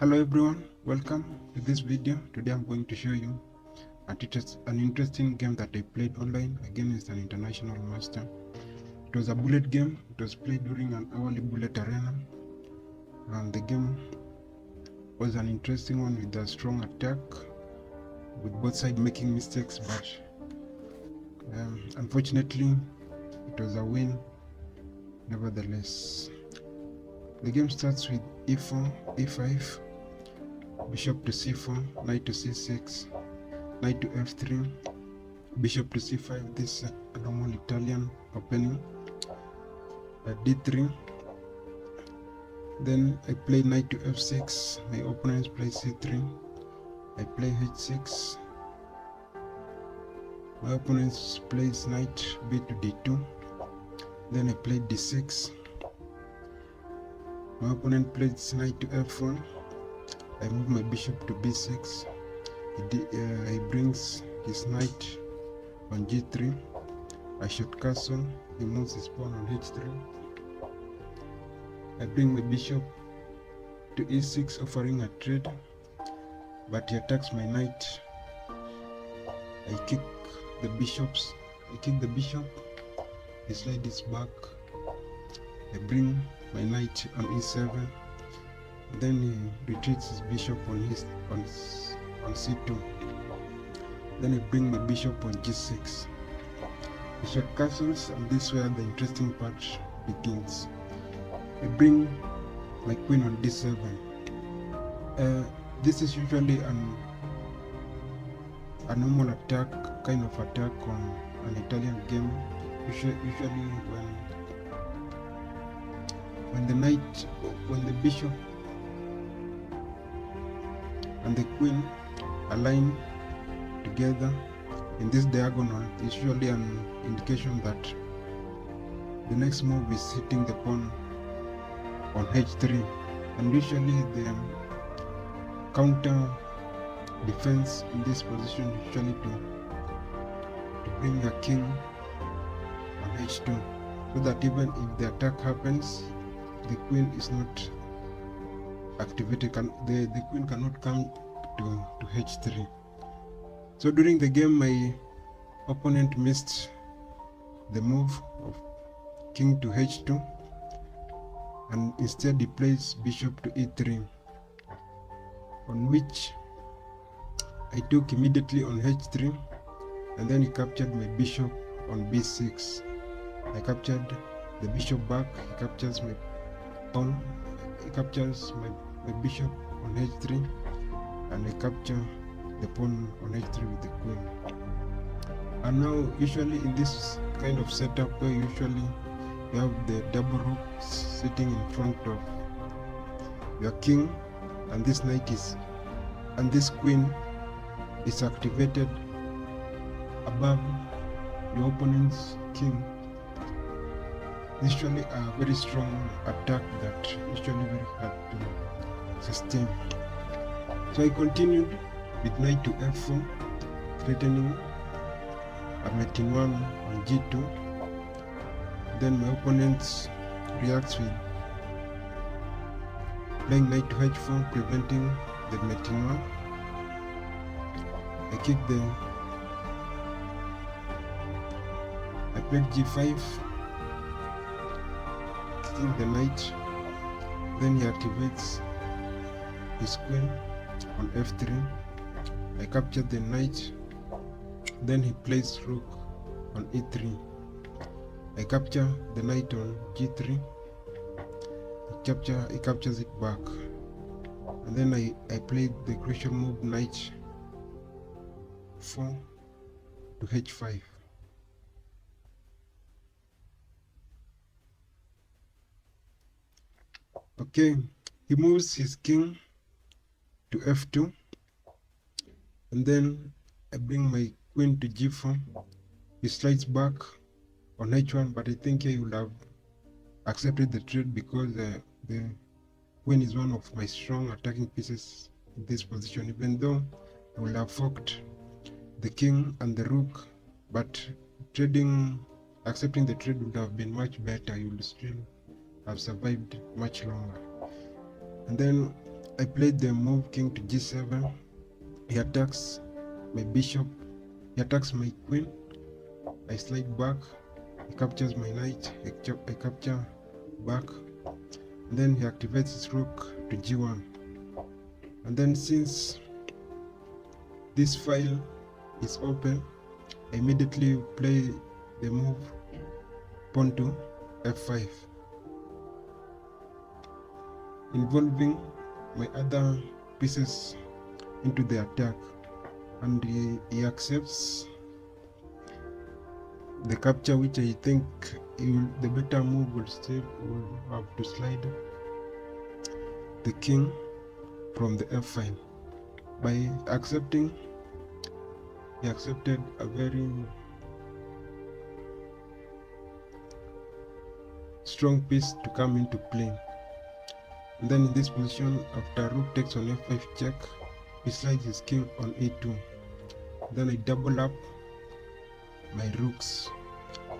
Hello everyone, welcome to this video. Today I'm going to show you an interesting game that I played online against an international master. It was a bullet game. It was played during an hourly bullet arena, and the game was an interesting one with a strong attack, with both sides making mistakes, but unfortunately it was a win nevertheless. The game starts with e4, e5, bishop to c4, knight to c6, knight to f3, bishop to c5. This is a normal Italian opening. D3. Then I play knight to f6. My opponents play c3. I play h6. My opponents plays knight b to d2. Then I play d6. My opponent plays knight to f1. I move my bishop to b6. He brings his knight on g3. I shot castle. He moves his pawn on h3. I bring my bishop to e6, offering a trade, but he attacks my knight. I kick the bishop. He slides his back. I bring my knight on e7. Then he retreats his bishop on c2. Then I bring my bishop on g6. I shot castles, and this is where the interesting part begins. I bring my queen on d7. This is usually a normal attack, kind of attack on an Italian game. Usually when the bishop and the queen align together in this diagonal, is usually an indication that the next move is hitting the pawn on h3, and usually the counter defense in this position usually to bring the king on h2, so that even if the attack happens, the queen is not activated. The queen cannot come to h3. So during the game, my opponent missed the move of king to h2, and instead he plays bishop to e3, on which I took immediately on h3, and then he captured my bishop on b6. I captured the bishop back. He captures my pawn. He captures my bishop on h3, and I capture the pawn on h3 with the queen. And now, usually in this kind of setup, where usually you have the double rook sitting in front of your king, and this queen is activated above your opponent's king. This is usually a very strong attack that usually very hard to sustain. So I continued with knight to f4, threatening a mate in 1 on g2. Then my opponent reacts with playing knight to h4, preventing the mate in 1. I played g5, kicking the knight. Then he activates his queen on f3. I capture the knight. Then he plays rook on e3. I capture the knight on g3. He captures it back. And then I played the crucial move knight 4 to h5. Okay, he moves his king to f2, and then I bring my queen to g4. He slides back on h1, but I think he would have accepted the trade because the queen is one of my strong attacking pieces in this position, even though I would have forked the king and the rook, but accepting the trade would have been much better. You will still have survived much longer. And then I played the move king to g7. He attacks my bishop. He attacks my queen. I slide back. He captures my knight. I capture back. And then he activates his rook to g1. And then since this file is open, I immediately play the move pawn to f5, involving my other pieces into the attack, and he accepts the capture, which I think the better move will have to slide the king from the f file. By accepting, he accepted a very strong piece to come into play. And then in this position, after rook takes on f5 check, he slides his king on a2. Then I double up my rooks,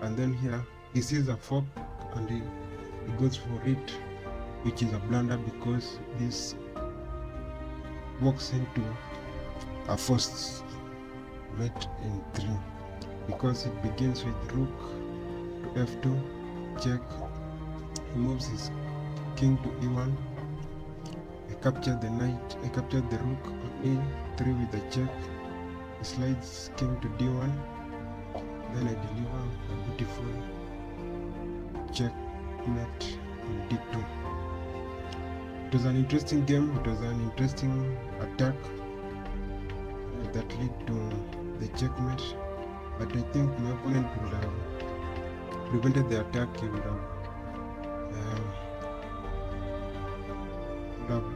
and then here he sees a fork and he goes for it, which is a blunder because this walks into a forced mate in 3, because it begins with rook to f2 check. He moves his king to e1. I capture the knight. I capture the rook on e3 with a check. He slides king to d1. Then I deliver a beautiful checkmate in d2. It was an interesting game. It was an interesting attack that led to the checkmate. But I think my opponent would have prevented the attack. He would have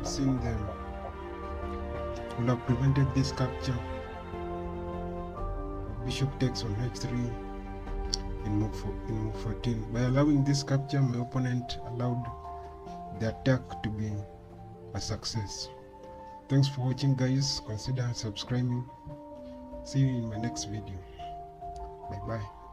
seen them, would have prevented this capture. Bishop takes on h3 in move 14. By allowing this capture, my opponent allowed the attack to be a success. Thanks for watching, guys. Consider subscribing. See you in my next video. Bye bye.